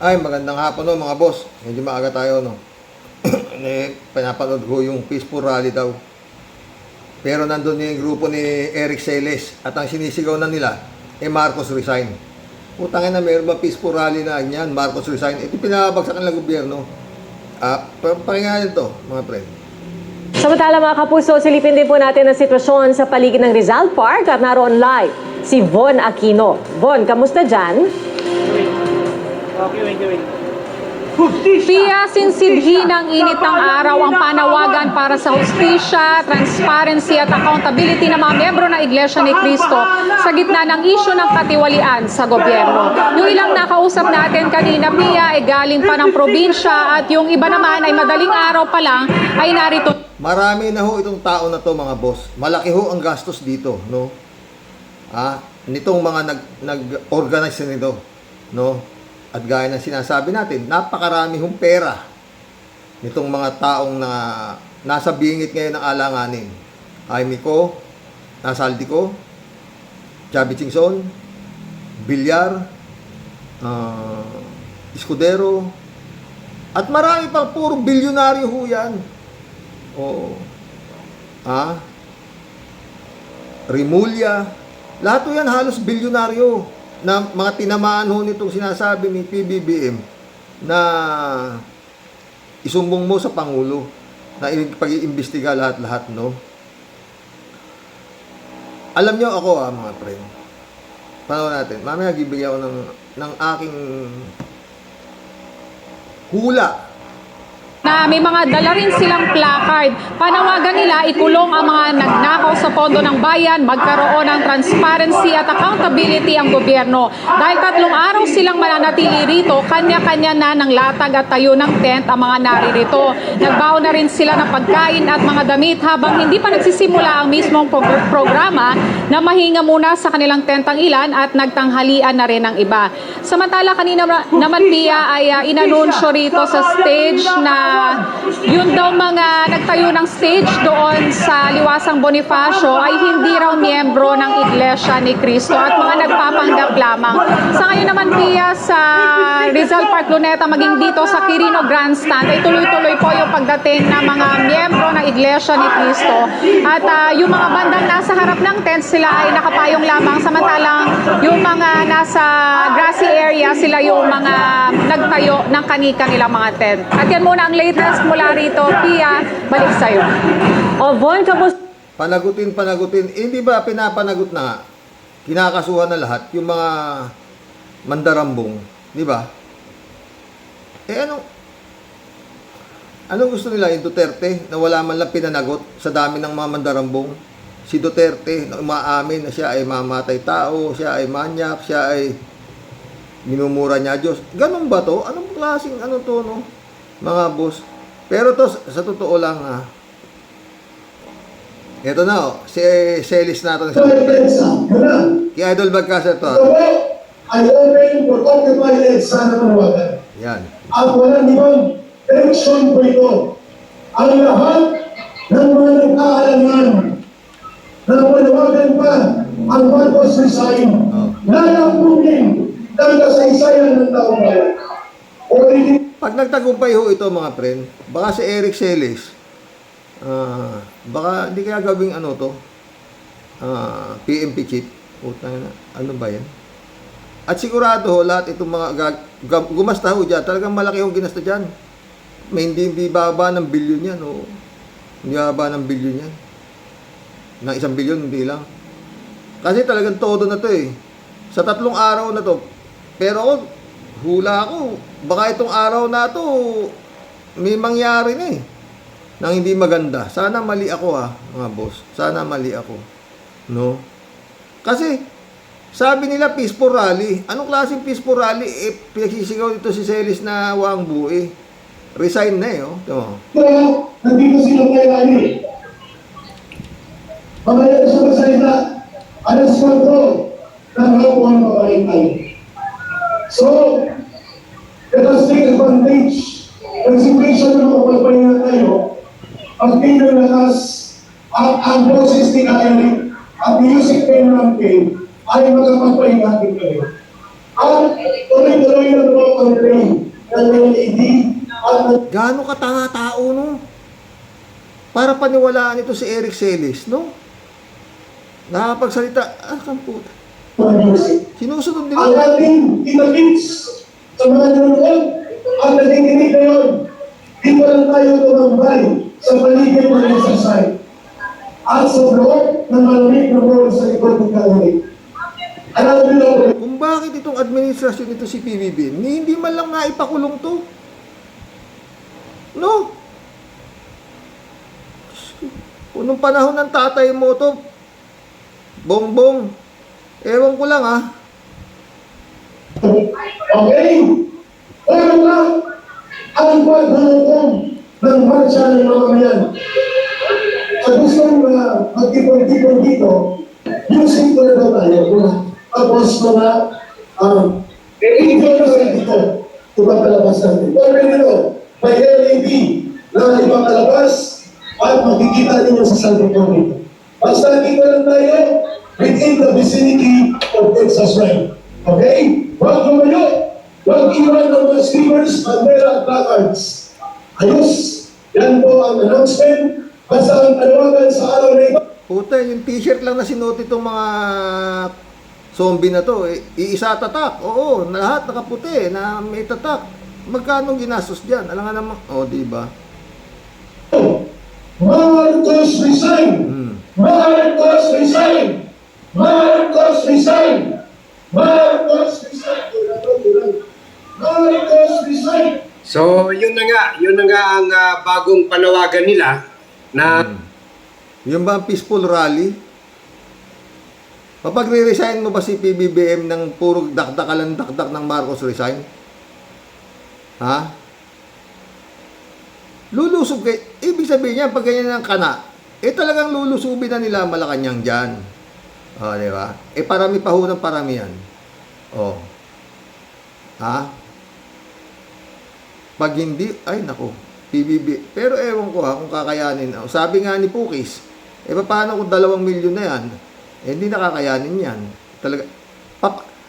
Ay, magandang hapon no mga boss. Medyo maaga tayo no. Pinapanood ko yung peaceful rally daw. Pero nandun yung grupo ni Eric Celes at ang sinisigaw na nila Marcos resign. Putangin na, meron ba peaceful rally na yan? Marcos resign. Ito pinabagsakan ng gobyerno. Pakinggan to mga friend. Samantala mga kapuso, silipin din po natin ang sitwasyon sa paligid ng Rizal Park at naroon live si Von Aquino. Von, kamusta dyan? Pia, sinsidhi ng init ng araw ang panawagan para sa hustisya, transparency at accountability ng mga miyembro ng Iglesia ni Cristo sa gitna ng isyu ng katiwalian sa gobyerno. Yung ilang nakausap natin kanina, Pia, ay galing pa ng probinsya at yung iba naman ay madaling araw pa lang ay narito. Marami na ho itong tao na to mga boss. Malaki ho ang gastos dito, no? Nitong mga nag-organize nito, no? At gaya ng sinasabi natin, napakarami hong pera nitong mga taong na nasa bingit ngayon ng alanganin. Jaime Ko, Nasaldi Ko, Chavi Chingson, Villar, Escudero, at marami pang puro bilyonaryo ho yan. Oo. Rimulya, lahat ho yan halos bilyonaryo na mga tinamaan ho nitong sinasabi ni PBBM na isumbong mo sa Pangulo na pag-iimbestiga lahat-lahat, no? Alam nyo ako mga friend, paano natin, mamaya gibigyan ako ng aking hula Na may mga dala rin silang placard. Panawagan nila ikulong ang mga nagnakaw sa pondo ng bayan, magkaroon ng transparency at accountability ang gobyerno. Dahil 3 araw silang mananatili rito, kanya-kanya na ng latag at tayo ng tent ang mga naririto. Nagbaon na rin sila ng pagkain at mga damit habang hindi pa nagsisimula ang mismong programa na mahinga muna sa kanilang tent ang ilan at nagtanghalian na rin ang iba. Samantala kanina naman Pia ay inanunsyo rito sa stage na yun daw mga nagtayo ng stage doon sa Liwasang Bonifacio ay hindi raw miyembro ng Iglesia ni Cristo at mga nagpapanggap lamang. Sa ngayon naman Pia, sa Rizal Park, Luneta, maging dito sa Quirino Grandstand ay tuloy-tuloy po yung pagdating ng mga miyembro ng Iglesia ni Cristo. At yung mga bandang nasa harap ng tent, sila ay nakapayong lamang, samantalang yung mga nasa grassy area, sila yung mga nagtayo ng kanika nilang mga tent. At yan muna ang latest mula rito. Pia, balik sa'yo. O Von, kamusta? panagutin. Hindi ba pinapanagot na nga? Kinakasuhan na lahat yung mga mandarambong, di ba? Anong gusto nila yung Duterte na wala man lang pinanagot sa dami ng mga mandarambong? Si Duterte na umaamin na siya ay mamatay tao, siya ay manyak, siya ay minumura niya Diyos. Ganun ba to? Anong klaseng to, no? Mga boss. Pero to, sa totoo lang ito na si Celis natin. Si Idol Bagkasa to. Ay open for occupied EDSA na panawagan. Yan. At walang ibang eleksyon po ito. Ang lahat ng mga nag-aalangan na panawagan pa ang Marcos resign, lalampungin ng kasaysayan ng taong bayan. Pag nagtagumpay ho ito mga friend, baka si Eric Celes, baka hindi kaya gawing PMP chief. Ano ba yan? At sigurado ho, lahat itong mga gumasta ho dyan, talagang malaki yung ginasta dyan. May hindi baba ng bilyon yan. Hindi baba ng bilyon yan. Ng 1 bilyon, hindi lang. Kasi talagang todo na to sa 3 araw na to. Pero ako, hula ako, baka itong araw na to may mangyari na nang hindi maganda. Sana mali ako mga boss. Sana mali ako. No? Kasi sabi nila peaceful rally. Anong klaseng peaceful rally? Pinagsisigaw dito si Celis na waang buo resign na Tama. Kaya nandito sila kay Rani. Mamaya sa masalita, alas 4 ng hapon ng pamaritay. So, let us take advantage ng situation na makapagpahinga tayo, pagpinang lakas at ang boses ni Eric at music pen natin ay makapagpahinga din kayo. At tuloy-tuloy na po ang train Gaano katanga tao, no? Para paniwalaan ito si Eric Celis, no? Nakapagsalita, kang puta. Sinusunod Ang nila. ating kinabits sa mga nanonood, ang natikinig ngayon, dito lang tayo tumambay sa paligid ng exercise at sa loob ng malamig na bawal sa likod ng kaunit. Alam niyo, Kung bakit itong administrasyon ito si PBB, hindi man lang nga ipakulong to. No? Kung nung panahon ng tatay mo to, bongbong, ewan ko lang okay? Pero na, ang paghahukom ng marcha ng mamamayan. Sa gustong magtipon-tipon dito, using ko na daw tayo. Tapos mga video na sa dito, ipapalabas natin. Already no, may LED na ipapalabas at makikita ninyo sa Santo Domingo. Basta dito lang tayo within the vicinity of Texas Ride. Okay? Huwag lumayo. Huwag iwan ng mga streamers, bandera at placards. Ayos. Yan po ang announcement. Basta ang tanawagan sa araw na ito. puta, yung t-shirt lang na sinuot itong mga zombie na to, iisa tatak. Oo, na lahat nakaputi, na may tatak. Magkano ginastos dyan? Alam nga naman, di ba? Marcos resign! Marcos resign! Marcos resign! Marcos resign! Marcos resign! So, yun na nga ang bagong panawagan nila na Yung ba ang peaceful rally? Papagre-resign mo ba si PBBM ng puro dakdakalan-dakdak ng Marcos resign? Ha? Lulusob kay... Ibig sabihin niya, pag ganyan ng kana, talagang lulusubin na nila Malacanang dyan. Di ba? Parami pa ho ng paramihan. Ha? Pag hindi, ay nako, PBB. Pero ewan ko kung kakayanin. Sabi nga ni Pukis, paano kung 2 milyon na yan? Hindi nakakayanin yan. Talaga,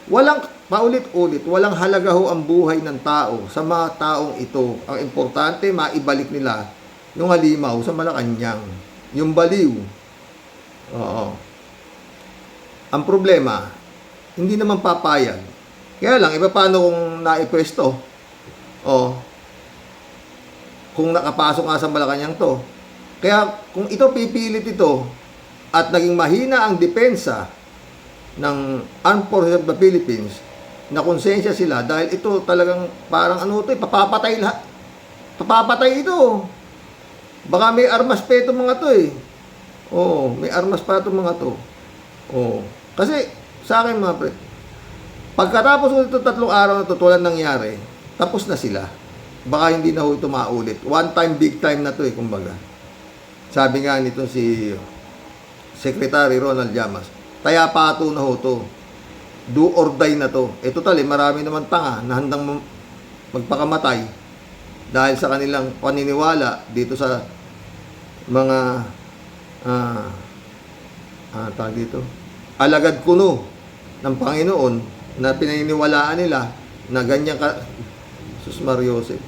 walang, paulit-ulit, walang halaga ho ang buhay ng tao sa mga taong ito. Ang importante, maibalik nila yung halimaw sa Malacanang. Yung baliw. Oo. Ang problema, hindi naman papayag. Kaya lang, paano kung naipwesto? Kung nakapasok nga sa Malacanang to. Kaya kung ito pipilit ito at naging mahina ang depensa ng Armed Forces of the Philippines, na konsensya sila dahil ito talagang parang papapatay lahat. Papapatay ito. Baka may armas pa itong mga to may armas pa itong mga to. Kasi sa akin mga pre, pagkatapos ito 3 araw na tulad nangyari, tapos na sila. Baka hindi na ho ito maulit. One time, big time na to kumbaga. Sabi nga nito si Secretary Ronald Llamas, tayapato na ho to. Do or die na to. Total, marami naman tanga na handang magpakamatay dahil sa kanilang paniniwala dito sa mga tawag dito, alagad kuno ng Panginoon na pinaniniwalaan nila na ganyan ka. Sus Mariosep.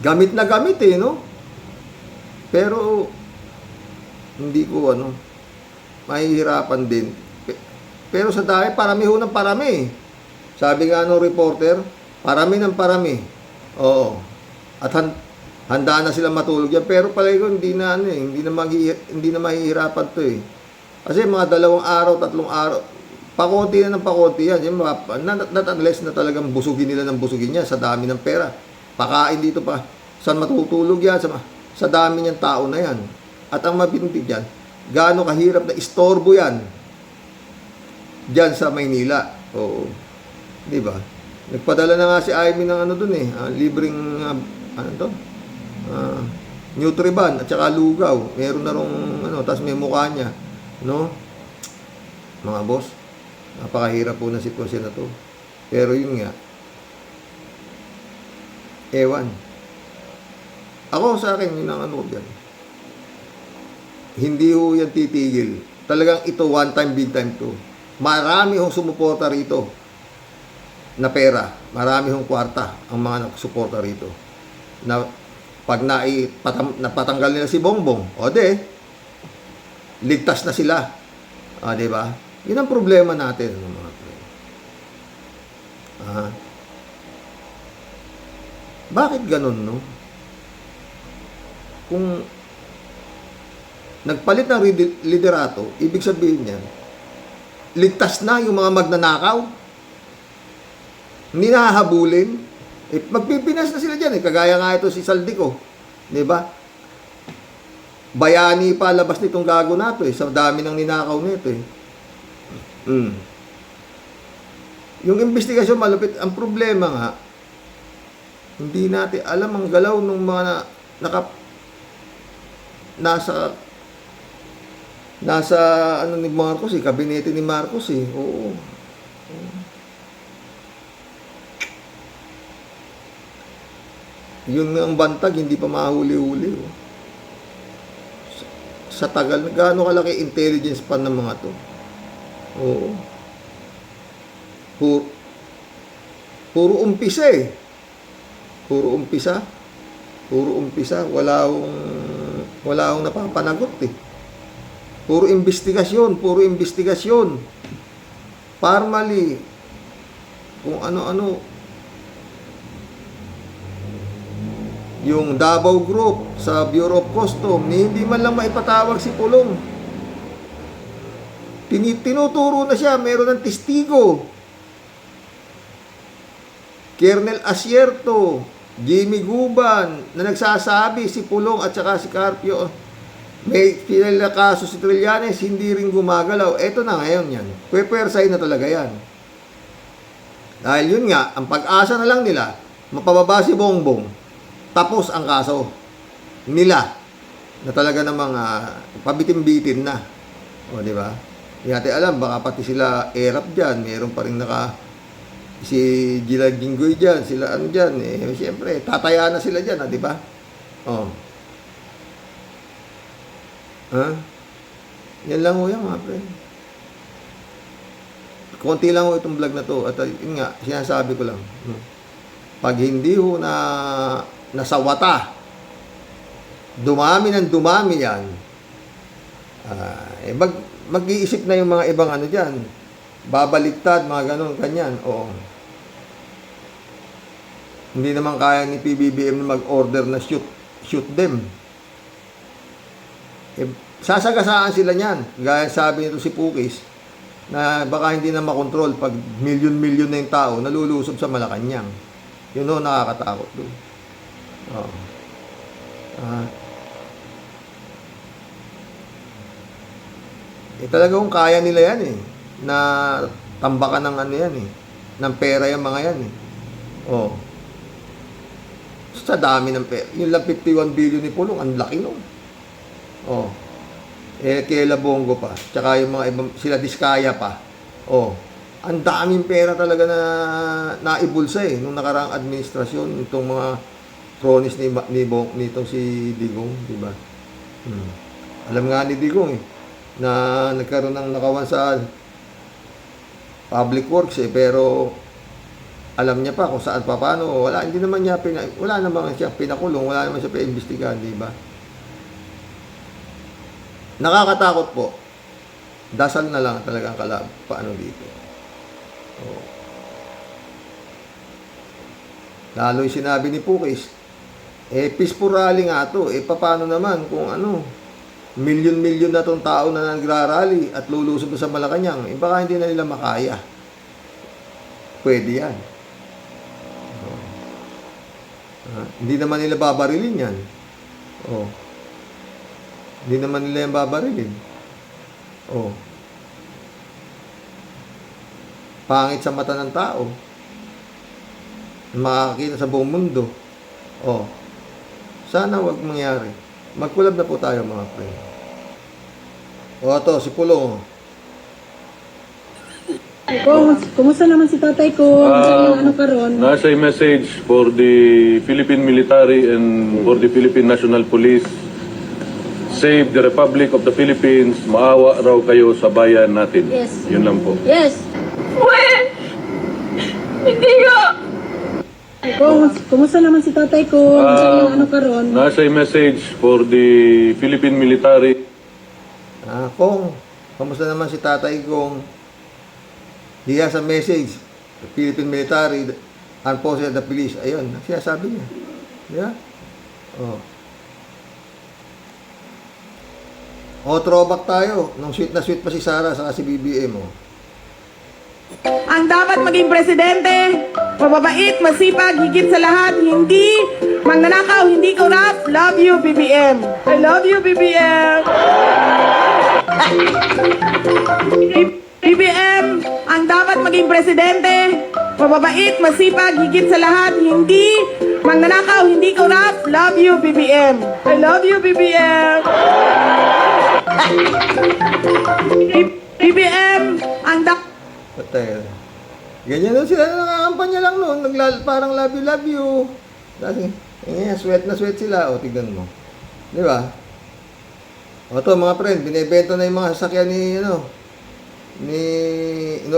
Gamit na gamit no? Pero hindi ko mahihirapan din. Pero sa dahil, parami ho ng parami. Sabi nga nung reporter, parami ng parami. Oo. At handa na sila matulog yan. Pero palagi ko, hindi na mahihirapan to Kasi mga 2 araw, 3 araw, pakonti na ng pakonti yan. Not unless na talagang busugin nila ng busugin yan sa dami ng pera. Pakain dito pa. Saan matutulog yan? Sa dami niyang tao na yan. At ang mabintig yan, gaano kahirap na istorbo yan diyan sa Maynila. Oo. Di ba? Nagpadala na nga si Amy ng dun libreng Nutriban at saka lugaw. Meron na rong tapos may mukha niya, no? Mga boss, napakahirap po na sitwasyon na to. Pero yun nga, ewan. Ako sa akin, yun ang dyan. Hindi ho yan titigil. Talagang ito, one time, big time to. Marami hong sumuporta rito. na pera. Marami hong kwarta ang mga nagsuporta rito. Na pag napatanggal nila si Bongbong, o de, ligtas na sila. Di ba? Yun ang problema natin, mga pre. Bakit ganun, no? Kung nagpalit ng liderato, ibig sabihin niyan, ligtas na yung mga magnanakaw. Hindi nahahabulin. Magpipinas na sila dyan. Kagaya nga ito si Saldico. Di ba? Bayani pa labas nitong gago nato sa dami ng ninakaw nito Yung investigasyon malupit. Ang problema nga, hindi natin alam ang galaw ng mga nasa ano ni Marcos kabinete ni Marcos Oo. Yun nga ang bantag, hindi pa mahuli-huli. Sa tagal, gaano kalaki intelligence pa ng mga to. Oo. Puro umpisa Puro umpisa. Wala akong napapanagot Puro investigasyon. Formally, kung ano-ano. Yung Davao Group sa Bureau of Custom, hindi man lang maipatawag si Pulong. Tinuturo na siya, meron ng testigo. Colonel Asierto, Jimmy Guban, na nagsasabi si Pulong at saka si Carpio, may pinala kaso si Trillanes, hindi rin gumagalaw. Eto na ngayon yan. Pwersay na talaga yan. Dahil yun nga, ang pag-asa na lang nila, mapababa si Bongbong. Tapos ang kaso nila na talaga namang pabitin-bitin na. O, di ba? Hindi natin alam, baka pati sila erap dyan. Meron pa rin si Gila Jinggoy dyan, sila ano dyan. Siyempre, tataya na sila dyan, di ba? O. Yan lang ho yan, mga friend. Konti lang ho itong vlog na to. At yun nga, sinasabi ko lang. Pag hindi ho nasawata, dumami yan, mag-iisip na yung mga ibang ano dyan, babaliktad, mga ganon, kanyan, hindi naman kaya ni PBBM na mag-order na shoot them. Sasagasaan sila niyan, gaya sabi nito si Pukis, na baka hindi na makontrol pag milyon-milyon na yung tao nalulusob sa Malacanang. Yun o, nakakatakot doon. Talaga kung kaya nila yan na tambakan ng ano yan ng pera yung mga yan sa dami ng pera. Yung lang 51 billion ni Pulong, ang laki nun. Kela Bongo pa, tsaka yung mga ibang, sila Diskaya pa. Ang daming pera talaga na naibulsa nung nakaraang administrasyon, itong mga cronies nitong si Digong, di ba? Alam nga ni Digong na nagkaroon ng nakawan sa public works pero alam niya pa kung saan pa paano. Wala naman siya pinakulong, wala naman siya paimbestigahan, di ba? Nakakatakot po. Dasal na lang talaga ang paano dito. Lalo yung sinabi ni Pukis, peaceful rally nga to. Paano naman kung milyon-milyon na tong tao na nagrarally at lulusob sa Malacanang, baka hindi na nila makaya. Pwede yan. Hindi naman nila babarilin yan. Hindi naman nila yung babarilin. Pangit sa mata ng tao. Makakakita sa buong mundo. Sana wag mangyari. Magkulab na po tayo, mga friend. Ito, si Pulong. Kumusta naman si tatay ko? Karon? Nasa a message for the Philippine military and for the Philippine National Police. Save the Republic of the Philippines. Maawa raw kayo sa bayan natin. Yes. Yun lang po. Yes. Kumusta naman si tatay ko? Yung ano karon? Nasa message for the Philippine military. Kung, kamusta naman si tatay kong he has a message, the Philippine military, and posted the police. Ayun, sinasabi niya. Yeah? Oh. Throwback tayo. Nung sweet na sweet pa si Sara sa si BBM. Oh. Ang dapat maging presidente, mababait, masipag, higit sa lahat, hindi magnanakaw, hindi corrupt. Love you, BBM. I love you, BBM. BBM, ang dapat maging presidente, mababait, masipag, higit sa lahat, hindi magnanakaw, hindi corrupt. Love you, BBM. I love you, BBM. BBM, ang dapat Patay. Ganyan nun sila, nakakampanya lang noon. Parang love you. Kasi, sweat na sweat sila. O, tignan mo. Di ba? O, to mga friend, binibenta na yung mga sasakyan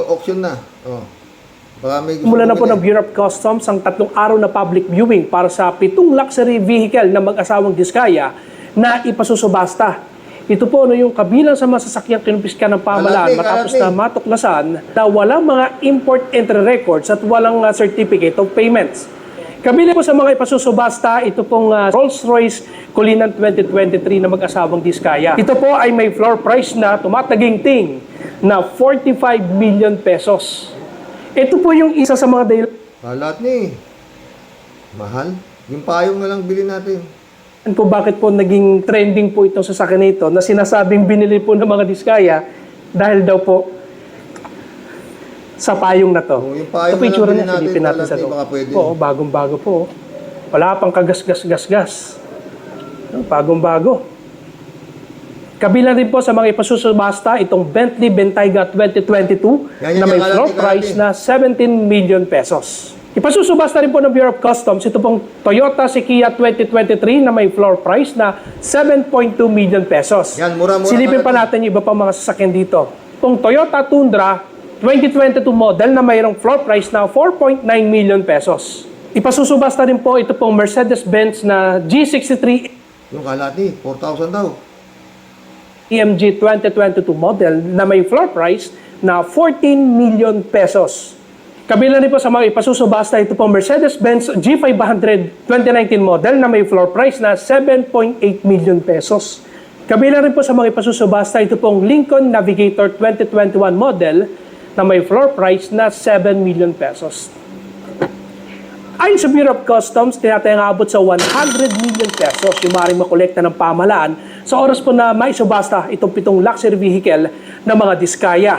auction na. O. Baka may gusto Mula na po bumili. ng Bureau of Customs ang 3 araw na public viewing para sa 7 luxury vehicle na mag-asawang Diskaya na ipasusubasta. Ito po yung kabilang sa masasakyang kinumpiska ng pamahalaan matapos na matuklasan na walang mga import entry records at walang certificate of payments. Kabilang po sa mga ipasusubasta, ito pong Rolls-Royce Cullinan 2023 na mag-asawang Diskaya. Ito po ay may floor price na tumataginting na 45 million pesos. Ito po yung isa sa mga dahilan Lahat ni. Mahal. Yung payong na lang bilhin natin. po bakit po naging trending po itong sasakyan na ito na sinasabing binili po ng mga Diskaya dahil daw po sa payong na to. Yung payong Ito po itsura na lang niya, bilhin silipin natin, natin sa baka loob. pwede. Oo, bagong-bago po. Wala pang kagas-gas-gas-gas. Bagong-bago. Kabilang rin po sa mga ipasusubasta itong Bentley Bentayga 2022 Yan, na may kalahati, floor price kalahati. na 17 million pesos. Ipasusubasta rin po ng Bureau of Customs ito pong Toyota Sequoia 2023 na may floor price na 7.2 million pesos. Yan, mura-mura Silipin pa kalahati. natin yung iba pang mga sasakyan dito. Itong Toyota Tundra 2022 model na mayroong floor price na 4.9 million pesos. Ipasusubasta rin po ito pong Mercedes-Benz na G63 Yung kalahati, 4,000 daw. EMG 2022 model na may floor price na 14 million pesos. Kabilang rin po sa mga ipasusubasta ito pong Mercedes-Benz G500 2019 model na may floor price na 7.8 million pesos. Kabilang rin po sa mga ipasusubasta ito pong Lincoln Navigator 2021 model na may floor price na 7 million pesos. Ayon sa Bureau of Customs, tinatayang abot sa 100 million pesos yung maaaring makolekta ng pamahalaan sa oras po na maisubasta itong 7 luxury vehicle ng mga Diskaya.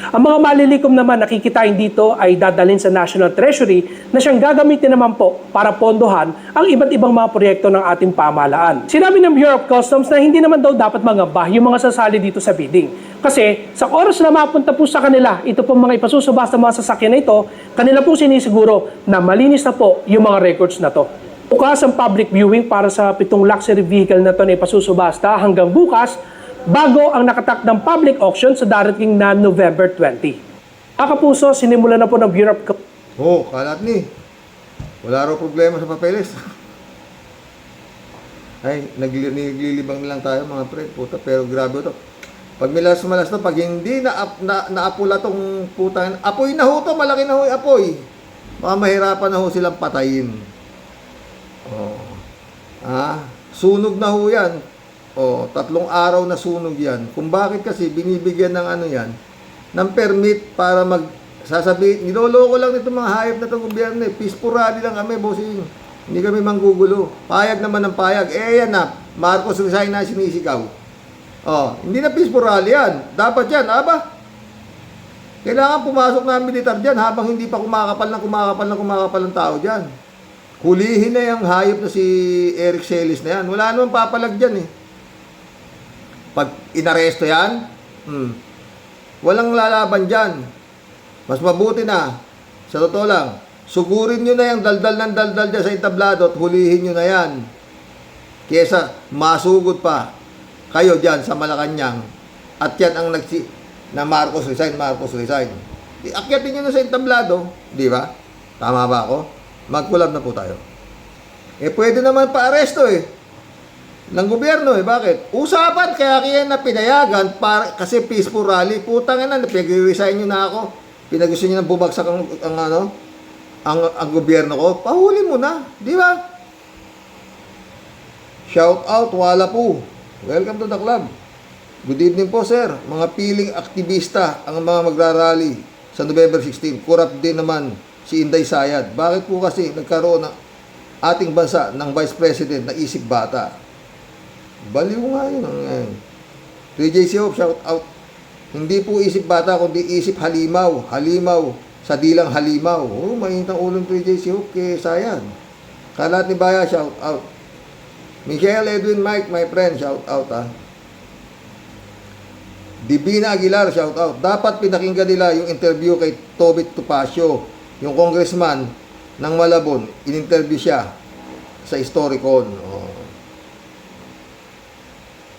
Ang mga malilikom naman nakikitain dito ay dadalhin sa National Treasury na siyang gagamitin naman po para pondohan ang iba't ibang mga proyekto ng ating pamahalaan. Sinabi ng Bureau of Customs na hindi naman daw dapat mangamba yung mga sasali dito sa bidding. Kasi sa oras na mapunta po sa kanila, ito pong mga ipasusubasta mga sasakyan na ito, kanila po sinisiguro na malinis na po yung mga records na to. Bukas ang public viewing para sa 7 luxury vehicle na ito na ipasusubasta hanggang bukas bago ang nakatakdang public auction sa darating na November 20. Mga kapuso, sinimula na po ng Bureau of Kalat ni. Wala raw problema sa papeles. Ay, naglilibang na lang tayo mga pre. Puta, pero grabe to. Pag milas-malas to, pag hindi naapula tong putang, apoy na ho to, malaki na ho yung apoy. Baka mahirapan na ho silang patayin. Sunog na ho yan. 3 araw na sunog yan. Kung bakit kasi binibigyan ng ng permit para sasabihin, niloloko lang nito mga hayop na itong gobyerno eh. Peaceful rally lang kami, bossing. Hindi kami manggugulo. Payag naman ng payag. Yan na, Marcos resign na sinisigaw. Hindi na peaceful rally yan. Dapat yan, kailangan pumasok na ang militar dyan habang hindi pa kumakapal ng tao dyan. Hulihin na yung hayop na si Eric Celis na yan. Wala naman papalag dyan eh. Pag inaresto yan, walang lalaban dyan. Mas mabuti na, sa totoo lang, sugurin nyo na yung daldal ng daldal dyan sa entablado at hulihin nyo na yan. Kesa masugod pa kayo dyan sa Malacanang at yan ang na Marcos resign. Iakyatin nyo na sa entablado, di ba? Tama ba ako? Mag-collab na po tayo. Pwede naman pa-aresto ng gobyerno Bakit? Usapan, kaya na pinayagan kasi peaceful rally. Putang ina, pinag-resign nyo na ako. Pinag-gusto nyo na bumagsak ang gobyerno ko. Pahuli mo na, di ba? Shout out, wala po. Welcome to the club. Good evening po, sir. Mga piling aktivista ang mga magrarally sa November 16. Corrupt din naman si Inday Sayad. Bakit po kasi nagkaroon ng ating bansa ng Vice President na isip bata? Baliw nga yun. 3JC Hope, shout out. Hindi po isip bata, kundi isip halimaw. Halimaw. Sa dilang halimaw. Mainit ang ulong 3JC Hope kay Sayad. Kalat ni Baya, shout out. Michael Edwin Mike, my friend, shout out Divina Aguilar, shout out. Dapat pinakinggan nila yung interview kay Tobit Topacio, yung congressman ng Malabon. In-interview siya sa Historicon.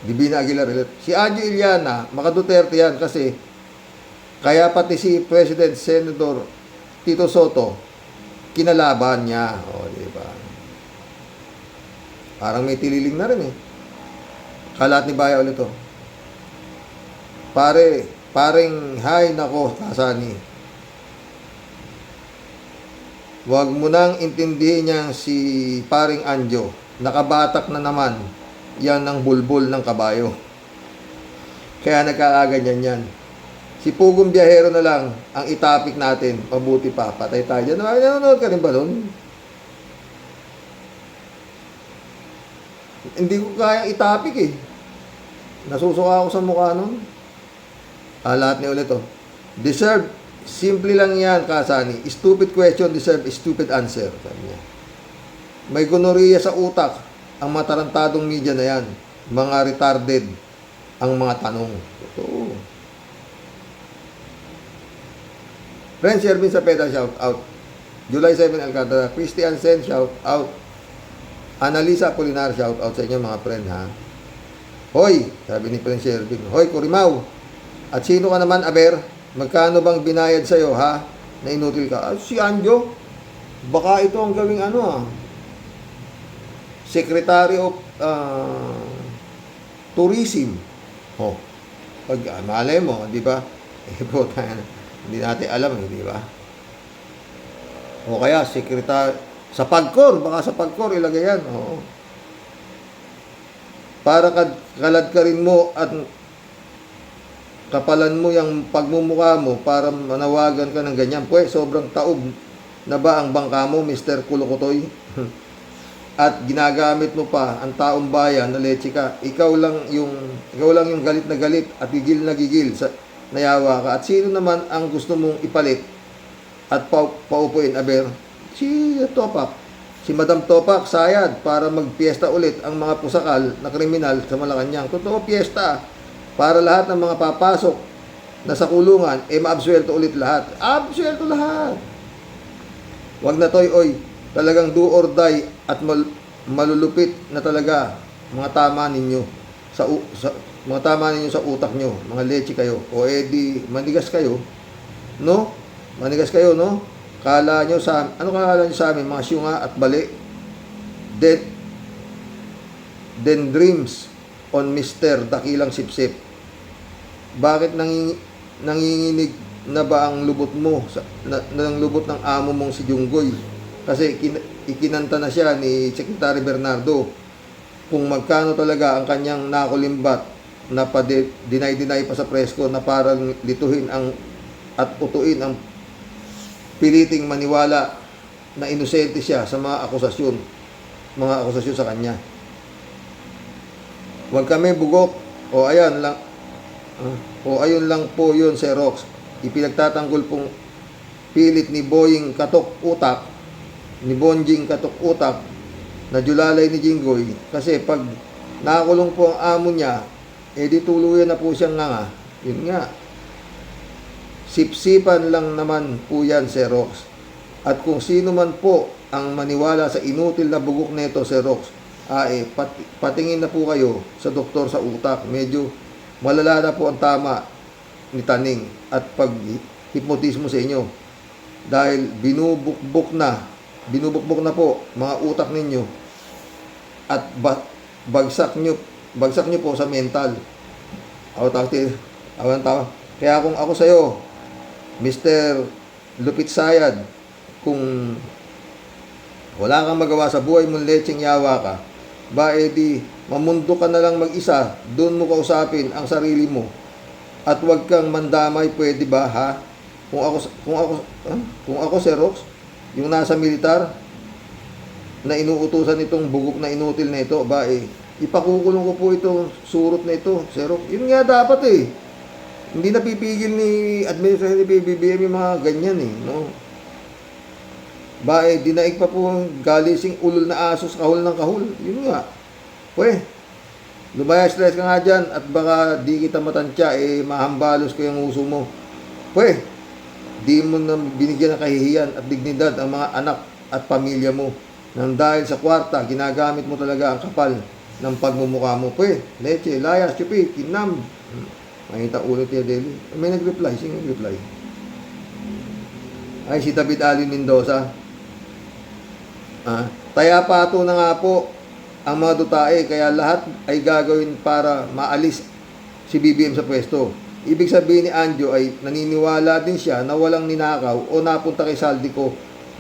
Divina Aguilar. Si Anjo Iliana, maka Duterte yan kasi kaya pati si President Senator Tito Soto kinalaban niya. Diba? Parang may tililing na rin Kalat ni Baya ulit Paring hay nako, Kasani. Huwag mo nang intindihin niya si paring Anjo. Nakabatak na naman yan ng bulbul ng kabayo. Kaya nagkakaganyan yan. Si Pugong Biyahero na lang ang itapik natin. Mabuti pa, patay tayo dyan. Nanonood ka rin ba nun? Hindi ko kaya itapik Nasusuka ako sa mukha nun. Lahat ni ulit Deserve, simple lang yan, Kasani. Stupid question deserve stupid answer. Sabi niya. May gonorrhea sa utak ang mga tarantadong media na yan. Mga retarded ang mga tanong. Totoo. Friends, Ervin Sapeda, shout out. July 7, Alcantara. Christy Ansen, shout out. Analisa Apolinar, shout out sa inyo mga friend, ha. Hoy, sabi ni Prince Ervin. Hoy, Kurimaw. At sino ka naman, Aber? Magkano bang binayad sa'yo, ha? Na inutil ka? Si Anjo. Baka ito ang gawing Secretary of Tourism. Pag malay mo, di ba? Hindi natin alam, di ba? O kaya, Secretary, sa Pagcor, baka sa Pagcor ilagay yan. Para kalad ka rin mo at kapalan mo yung pagmumukha mo para manawagan ka ng ganyan. Pwede, sobrang taob na ba ang bangka mo, Mr. Kulukotoy? At ginagamit mo pa ang taong bayan na leche ka. Ikaw lang yung galit na galit at gigil na gigil sa nayawa ka. At sino naman ang gusto mong ipalit at paupuin, Aber? Si Topak. Si Madam Topak, Sayad, para magpiesta ulit ang mga pusakal na kriminal sa Malacanang. Totoo, piesta. Para lahat ng mga papasok na sa kulungan, maabsuelto ulit lahat. Absuelto lahat. Wag na toy, talagang do or die at malulupit na talaga mga tama ninyo sa utak nyo, mga leche kayo. O di manigas kayo, no? Manigas kayo, no? Kala nyo sa amin, mga syunga at bali. Then dreams on Mr. Dakilang Sipsip. Bakit nanginginig na ba ang lubot mo ng lubot ng amo mong si Junggoy? Kasi ikinanta na siya ni Secretary Bernardo kung magkano talaga ang kanyang nakulimbat na dinay pa sa presko na parang lituhin at utuin ang piliting maniwala na inosente siya sa mga akusasyon sa kanya. Huwag kami bugok ayun lang po yun, Xerox. Ipinagtatanggol pong pilit ni Bonjing Katok Utak na julalay ni Jinggoy kasi pag nakakulong po ang amo niya, di tuluyan na po siyang yun nga. Sipsipan lang naman po yan, Xerox. At kung sino man po ang maniwala sa inutil na bugok neto, Xerox, patingin na po kayo sa doktor sa utak. Medyo malala na po ang tama ni Taning at pag-hipnotismo sa inyo. dahil binubukbok na po mga utak ninyo at bagsak nyo po sa mental. Kaya kung ako sa'yo, Mr. Lupit Sayad, kung wala kang magawa sa buhay mong lecheng yawa ka, ba edi mamundo ka na lang mag-isa, doon mo kausapin ang sarili mo. At huwag kang mandamay, pwede ba ha? Kung ako Sir Rox, yung nasa militar, na inuutusan itong bugok na inutil na ito, ba ipakukulong ko po itong surot na ito, Sir Rox. Yun nga dapat Hindi napipigil ni Administrator ni BBM yung mga ganyan no? Ba dinaig pa po ang galising ulol na aso sa kahul ng kahul. Yun nga. Lumaya stress ka nga dyan at baka di kita matansya, mahambalos ko yung uso mo. Di mo na binigyan ng kahihiyan at dignidad ang mga anak at pamilya mo. Nang dahil sa kwarta, ginagamit mo talaga ang kapal ng pagmumukha mo. Leche, layas, chupi, kinam. Makita ulit yung Deli. May nag-reply. Sino nag-reply? Ay, si David Alvin Mendoza. Taya pato na nga po ang mga dutae, kaya lahat ay gagawin para maalis si BBM sa pwesto. Ibig sabihin ni Anjo ay naniniwala din siya na walang ninakaw o napunta kay Saldico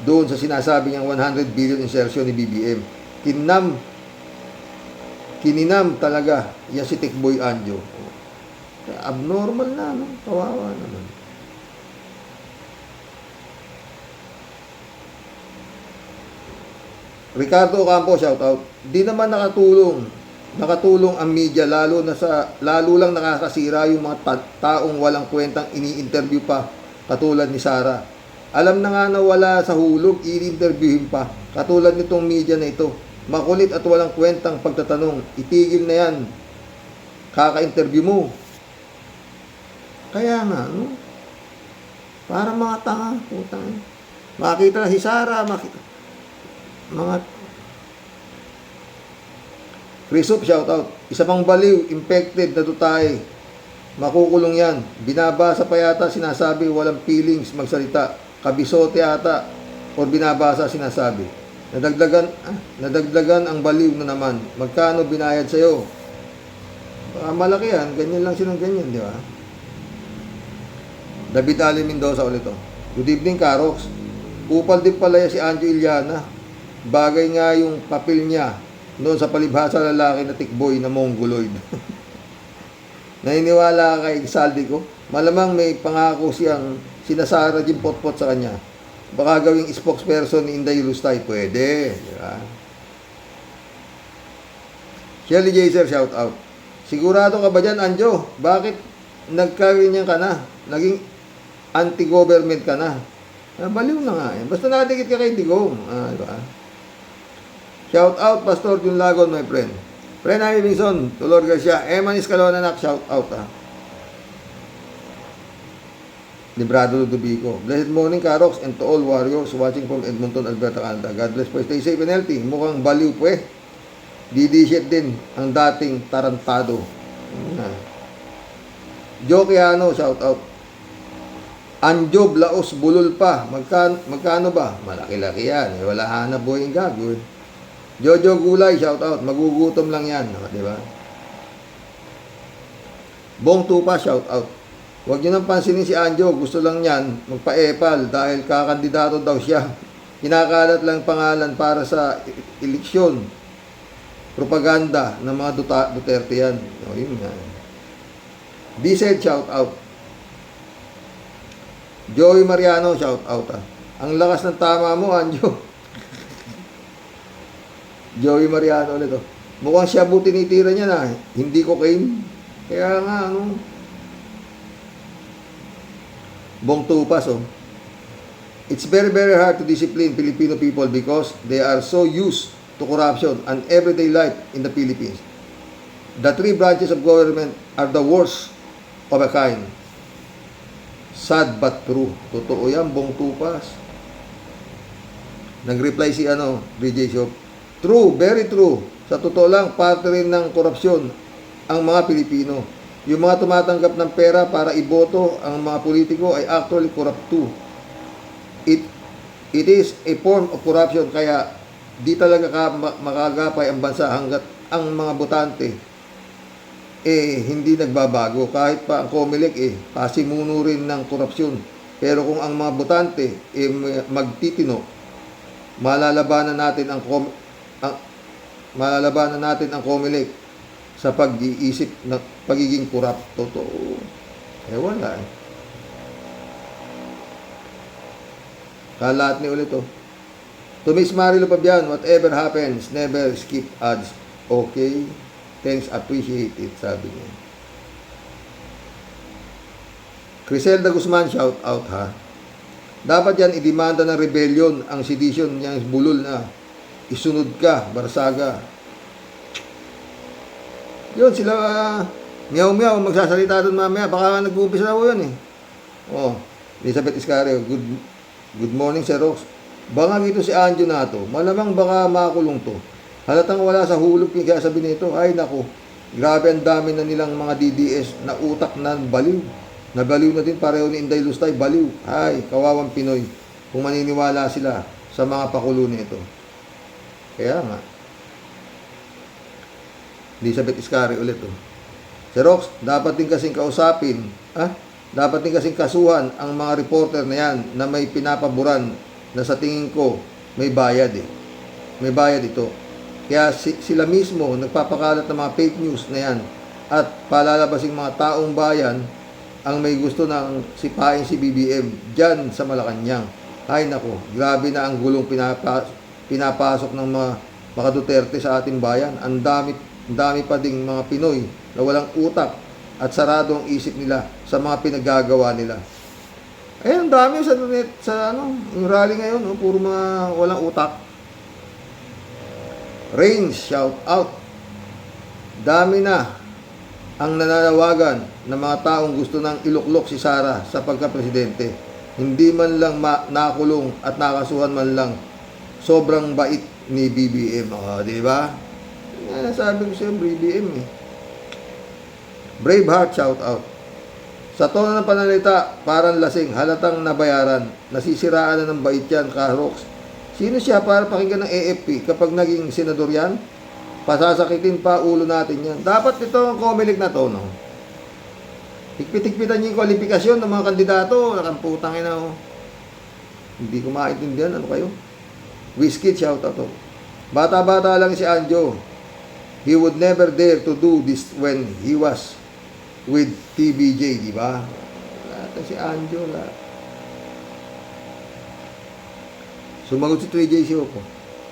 doon sa sinasabi niyang 100 billion insertion ni BBM. Kininam talaga yan si Tikboy Anjo. Abnormal na, no? Kawawa naman. Ricardo Ocampo, shout out. Di naman nakatulong ang media, lalo lang nakakasira yung mga taong walang kwentang ini-interview pa, katulad ni Sara. Alam na nga na wala sa hulog, i-interviewin pa, katulad nitong media na ito. Makulit at walang kwentang pagtatanong, itigil na yan, kaka-interview mo. Kaya nga, no? Para mga tanga, putang. Makita na si Sara, mga Crisop, shout out. Isa pang baliw, infected na tutay. Makukulong yan. Binabasa pa yata sinasabi, walang feelings magsalita. Kabisote ata. O binabasa sinasabi. Nadagdagan ang baliw na naman. Magkano binayad sa'yo? Malaki yan. Ganyan lang silang ganyan, di ba? David Ali Mendoza ulit. Good evening, Karox. Upal din pala si Anjo Iliana. Bagay nga yung papel niya noon sa palibhasa lalaki na tikboy na mongoloid. Naniniwala ka kay Saldico? Malamang may pangako siyang sinasara din potpot sa kanya. Baka gawing spokesperson ni Inday Lustay. Pwede. Diba? Shelly Jaser, shout out. Sigurado ka ba dyan, Anjo? Bakit nagkaganyan ka na? Naging anti-government ka na? Baliw na nga. Basta nakadikit ka kay Digong. Diba? Shout out, Pastor Jun Lagon, my friend. Friend Ivinson, Tulor Garcia, Eman Escalona, nak, shout out, Librado Ludovico. Blessed morning, Karox, and to all warriors watching from Edmonton, Alberta, Canada. God bless po. Stay safe and healthy. Mukhang baliw po Didishit din ang dating tarantado. Joe Quiano, shout out. Anjob, Laos, Bulol pa. Magkano ba? Malaki-laki yan. Wala hanap buhay yung gagawin. Jojo Gulay, shout out. Magugutom lang yan. Di ba? Bong Tupa, shout out. Huwag nyo nang pansinin si Anjo. Gusto lang yan magpa-epal dahil kakandidato daw siya. Kinakalat lang pangalan para sa eleksyon. Propaganda ng mga Duterte yan. O, yun nga. Diesel, shout out. Joey Mariano, shout out. Ang lakas ng tama mo, Anjo. Joey Mariano ulit. Mukhang shabu tinitira niya na. Hindi cocaine. Kaya nga, Bong Tupas, It's very, very hard to discipline Filipino people because they are so used to corruption and everyday life in the Philippines. The three branches of government are the worst of a kind. Sad but true. Totoo yan, Bong Tupas. Nag-reply si DJ Shop. True, very true. Sa totoo lang, parte rin ng korupsyon ang mga Pilipino. Yung mga tumatanggap ng pera para iboto ang mga politiko ay actually corrupt too. it is a form of corruption, kaya di talaga makagapay ang bansa hanggat ang mga botante hindi nagbabago. Kahit pa ang COMELEC pasimuno rin ng korupsyon. Pero kung ang mga botante magtitino, malalabanan natin ang COMELEC sa pag-iisip ng pagiging corrupt. Totoo. Wala Kalat ni ulit To Miss Marilo Pabian, whatever happens, never skip ads. Okay? Thanks, appreciate it, sabi niya. Criselda Guzman, shout out ha. Dapat yan idemanda ng rebellion ang sedition niyang bulol na isunod ka, Barsaga. Yun, sila miyaw-miyaw, magsasalita doon mamaya. Baka nag-uumpisa na po yun Elizabeth Iscario, good morning, Sir Rox. Baka ito si Anjo na to. Malamang baka makulong to. Halatang wala sa hulog kaya sabi nito, ay nako, grabe ang dami na nilang mga DDS na utak na baliw. Nabaliw na din pareho ni Inday Lustay, baliw. Ay, kawawang Pinoy kung maniniwala sila sa mga pakulo nito. Kaya nga. Elizabeth Iscari ulit Sir Rox, dapat din kasing kausapin, dapat din kasing kasuhan ang mga reporter na yan na may pinapaboran na sa tingin ko may bayad May bayad ito. Kaya sila mismo nagpapakalat ng mga fake news na yan at palalabasing mga taong bayan ang may gusto ng sipain si BBM dyan sa Malacanang. Ay nako, grabe na ang gulong pinapasok ng mga Duterte sa ating bayan. Ang dami pa ding mga Pinoy na walang utak at sarado ang isip nila sa mga pinaggagawa nila. Ang dami yung rally ngayon, puro mga walang utak. Rain, shout out. Dami na ang nananawagan ng mga taong gusto nang iluklok si Sara sa pagka-presidente. Hindi man lang nakulong at nakasuhan man lang. Sobrang bait ni BBM. Di ba? Sabi ko siya, BBM Braveheart, shout out. Sa tono ng panalita, parang lasing, halatang nabayaran. Nasisiraan na ng bait yan, Rox. Sino siya para pakinggan ng AFP kapag naging senador yan? Pasasakitin pa ulo natin yan. Dapat ito ang COMELEC na to, Higpit-higpitan niyo yung kwalifikasyon ng mga kandidato. Nakamputang ina, Hindi ko maintindihan. Ano kayo? Whiskey, shout out Bata-bata lang si Anjo. He would never dare to do this when he was with TBJ, di ba? Si Anjo, Sumagot si 3J Sioco.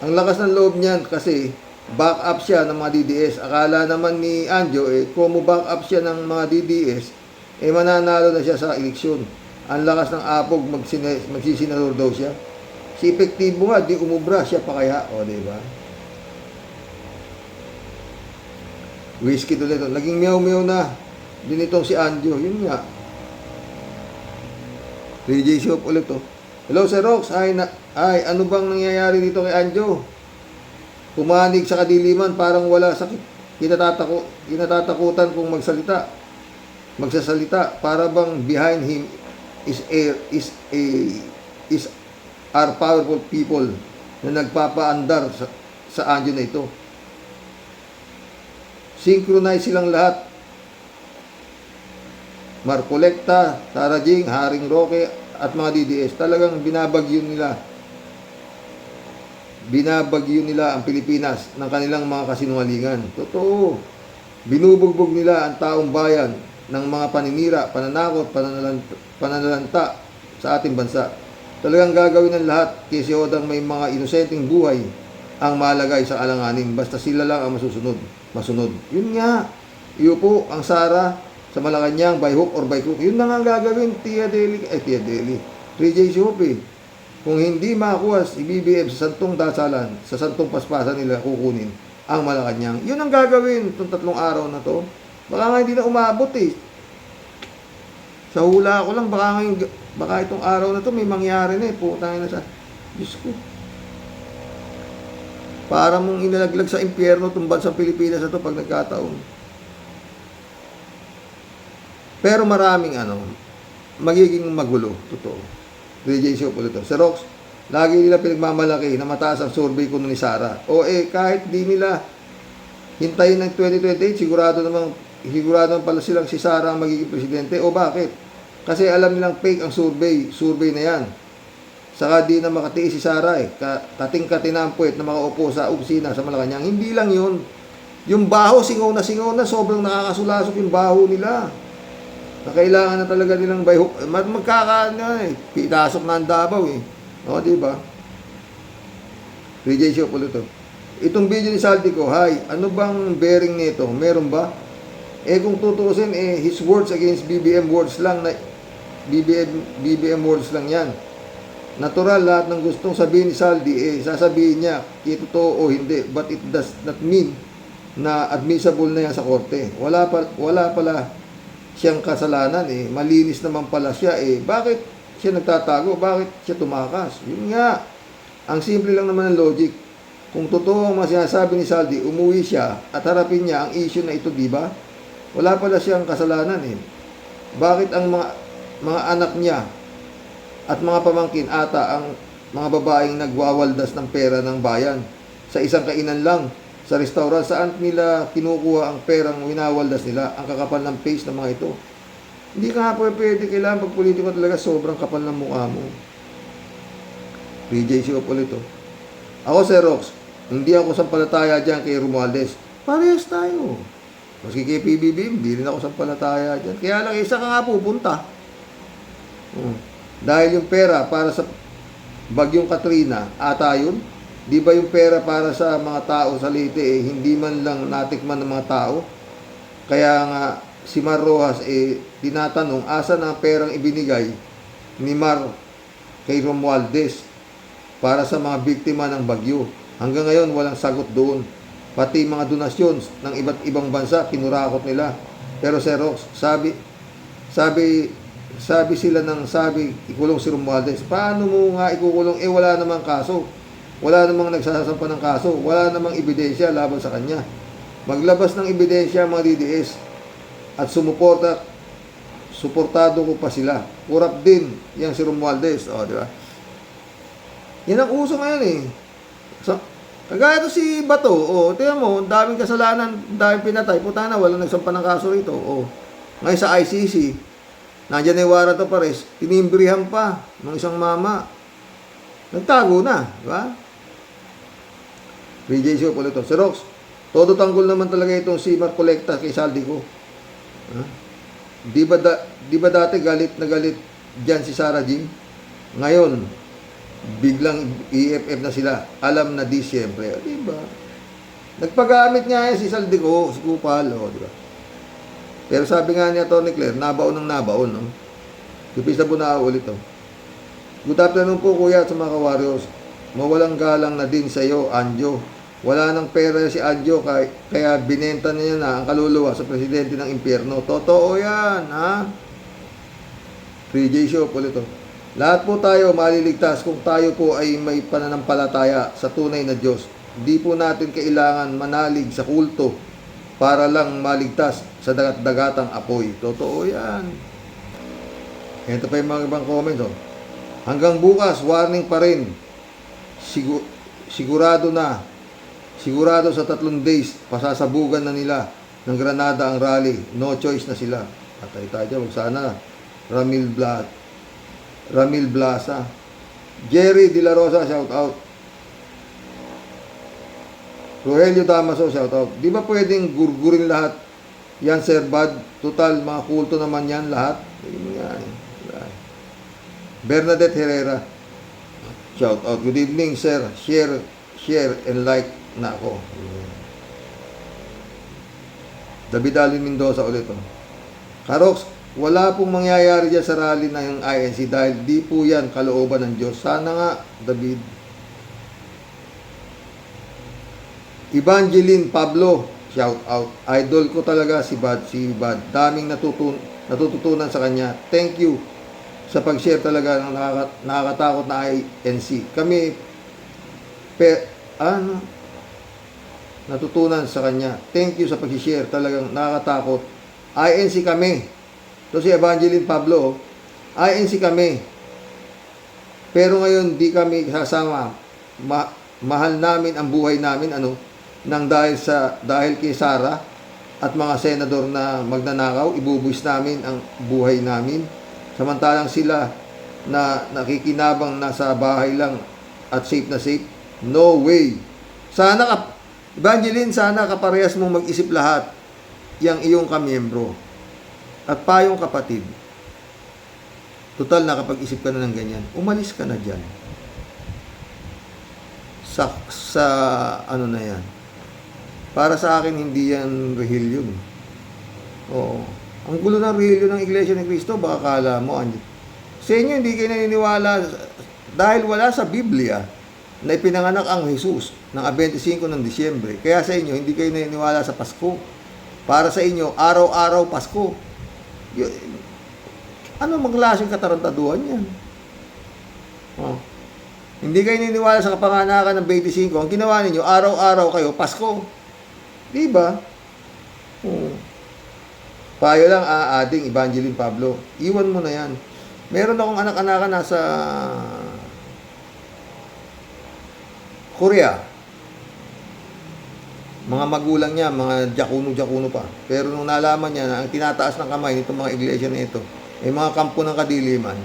Ang lakas ng loob niyan kasi back up siya ng mga DDS. Akala naman ni Anjo, kung back up siya ng mga DDS, mananalo na siya sa eleksyon. Ang lakas ng apog, magsisenador daw siya. Si epektibo nga, di umubra siya pa kaya. Di ba? Whiskey ulit. Naging meow-meow na din itong si Anjo. Yun nga. 3J Sioco ulit Hello, Sir Rox. Ay, ano bang nangyayari dito kay Anjo? Pumanig sa kadiliman, parang wala sakit. Kinatatakutan kung magsasalita. Para bang behind him are powerful people na nagpapaandar sa Anjo na ito. Synchronize silang lahat. Marcolecta, Sara Jing, Haring Roque, at mga DDS. Talagang binabagyo nila ang Pilipinas ng kanilang mga kasinungalingan. Totoo. Binubugbog nila ang taong bayan ng mga paninira, pananakot, pananalanta sa ating bansa. Talagang gagawin ng lahat kasi odang may mga inosenteng buhay ang malagay sa alanganin. Basta sila lang ang masunod. Yun nga. Iupo ang Sara sa Malacanang by hook or by crook. Yun na nga ang gagawin, Tia Deli. 3J Sioco. Kung hindi makuha si BBM sa santong dasalan, sa santong paspasan nila kukunin ang Malacanang. Yun ang gagawin itong 3 araw na to. Baka nga hindi na umabot Sa hula ko lang, baka itong araw na to may mangyari na Putang na sa Diyos ko. Para mong inalaglag sa impyerno itong bansang Pilipinas na to pag nagkataon. Pero maraming magiging magulo, totoo. Rejection po ito. Si Rox, lagi nila pinagmamalaki na mataas ang survey ko ni Sara. O kahit di nila hintayin ng 2028, sigurado naman pala silang si Sara ang magiging presidente. O bakit? Kasi alam nilang fake ang survey na yan. Saka di na makatiis si Sara kating-kati na ang puwet na makaupo sa opisina sa Malacanang. Hindi lang yun. Yung baho, singaw na, sobrang nakakasulasok yung baho nila. Na kailangan na talaga nilang by hook. Pitasok na ang Davao O, di ba? Rejection po ito. Itong video ni Saldi ko, ano bang bearing nito? Meron ba? Kung tutusin, his words against BBM words lang na BBM words lang yan. Natural, lahat ng gustong sabihin ni Saldi, sasabihin niya, totoo o hindi. But it does not mean na admissible na yan sa korte. Wala pala siyang kasalanan malinis naman pala siya bakit siya nagtatago, bakit siya tumakas? Yun nga, ang simple lang naman ng logic. Kung totoo ang sinasabi ni Saldi, umuwi siya at harapin niya ang issue na ito, di ba? Wala pala siyang kasalanan Bakit ang mga anak niya at mga pamangkin ata ang mga babaeng nagwawaldas ng pera ng bayan sa isang kainan lang sa restaurant? Saan nila kinukuha ang perang winawaldas nila? Ang kakapal ng face ng mga ito. Hindi ka nga pwede, kailangan pag politiko talaga sobrang kapal ng mukha mo. PJ po ito. Ako, Sir Rox, hindi ako sampalataya dyan kay Romualdez. Parehas tayo. Maski kay PBBM, hindi rin ako sampalataya dyan. Kaya lang, isa ka nga pupunta. Dahil yung pera para sa Bagyong Katrina, ata yun. Di ba yung pera para sa mga tao sa Leyte, hindi man lang natikman ng mga tao? Kaya nga, si Mar Rojas, tinatanong, asan ang perang ibinigay ni Mar kay Romualdez para sa mga biktima ng bagyo? Hanggang ngayon, walang sagot doon. Pati mga donasyon ng iba't ibang bansa, kinurakot nila. Pero Sir Rox, sabi ikulong si Romualdez. Paano mo nga ikukulong? Wala namang kaso. Wala namang nagsasampa ng kaso. Wala namang ebidensya laban sa kanya. Maglabas ng ebidensya mga DDS at suportado ko pa sila. Kurap din yan si Romualdez. Di ba? Yan ang uso ngayon So, kagaya to si Bato. Tingnan mo, daming kasalanan, daming pinatay. Puta na, walang nagsampa ng kaso rito. Ngayon sa ICC, nandiyan na yung warrant of arrest, tinimbrihan pa ng isang mama. Nagtago na, di ba? PJ po ito. Si Rox, todo tanggol naman talaga itong si Mar Colecta kay Saldi ko. Di ba dati galit na galit dyan si Sara Jing? Ngayon, biglang EFF na sila. Alam na di siyempre. Di ba? Nagpagamit nga si Saldi ko, si Kupal, di ba? Pero sabi nga niya, Tony Claire, nabaon ng nabaon, no? Kupisa po na ulit, Good afternoon po, kuya, at sa mga ka-warriors. Mawalang galang na din sa iyo, Anjo. Wala nang pera si Anjo, kaya binenta niya na ang kaluluwa sa presidente ng impyerno. Totoo yan, ha? 3J Show po ito. Lahat po tayo maliligtas kung tayo po ay may pananampalataya sa tunay na Diyos. Di po natin kailangan manalig sa kulto para lang maligtas sa dagat-dagatang apoy. Totoo yan. Ito pa yung mga ibang comments. Hanggang bukas, warning pa rin. Sigurado sa 3 days, pasasabugan na nila ng Granada ang rally. No choice na sila. Patay tayo, wag sana. Ramil Blasa. Jerry De La Rosa, shout out. Rogelio Damaso, shout out. Di ba pwedeng gurgurin lahat? Yan, Sir Bad. Total, mga kulto naman yan lahat. Bernadette Herrera, shout out. Good evening, sir. Share and like na ako. David Alvin Mendoza ulit. Karox, wala pong mangyayari dyan sa rally na yung INC dahil di po yan kalooban ng Diyos. Sana nga, David. Evangeline Pablo, shout out. Idol ko talaga si Bad. Daming natututunan sa kanya. Thank you sa pag-share talaga ng nakakatakot na INC. Kami natutunan sa kanya. Thank you sa pag-share talagang nakakatakot. INC kami. To si Evangeline Pablo, INC kami. Pero ngayon, di kami sasama. Mahal namin ang buhay namin, nang dahil kay Sara at mga senador na magnanakaw, ibubuwis namin ang buhay namin. Samantalang sila na nakikinabang nasa bahay lang at safe na safe. No way. Evangeline, sana kaparehas mong mag-isip lahat yang iyong kamiyembro at payong kapatid. Total, nakapag-isip ka na ng ganyan. Umalis ka na dyan. Sa ano na yan. Para sa akin, hindi yan rehilyon. Oo. Ang gulo ng rehilyon ng Iglesia ni Cristo, baka kala mo, sa inyo, hindi kayo naniniwala dahil wala sa Biblia na ipinanganak ang Jesus ng 25 ng Disyembre. Kaya sa inyo, hindi kayo naniniwala sa Pasko. Para sa inyo, araw-araw Pasko. Ano maglaseng katarantaduhan yan? Oh. Hindi kayo naniniwala sa kapanganakan ng 25. Ang ginawa ninyo, araw-araw kayo, Pasko. Diba? Payo lang ating Evangeline Pablo. Iwan mo na yan. Meron akong anak-anakan nasa Korea. Mga magulang niya, mga jakuno pa. Pero nung nalaman niya na ang tinataas ng kamay nitong mga iglesia na ito, mga kampo ng kadiliman,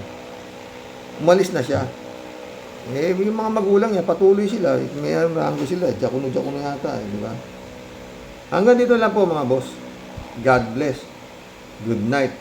umalis na siya. Yung mga magulang niya, patuloy sila. May rango sila. Jakuno yata. Di ba? Hanggang dito lang po mga boss. God bless. Good night.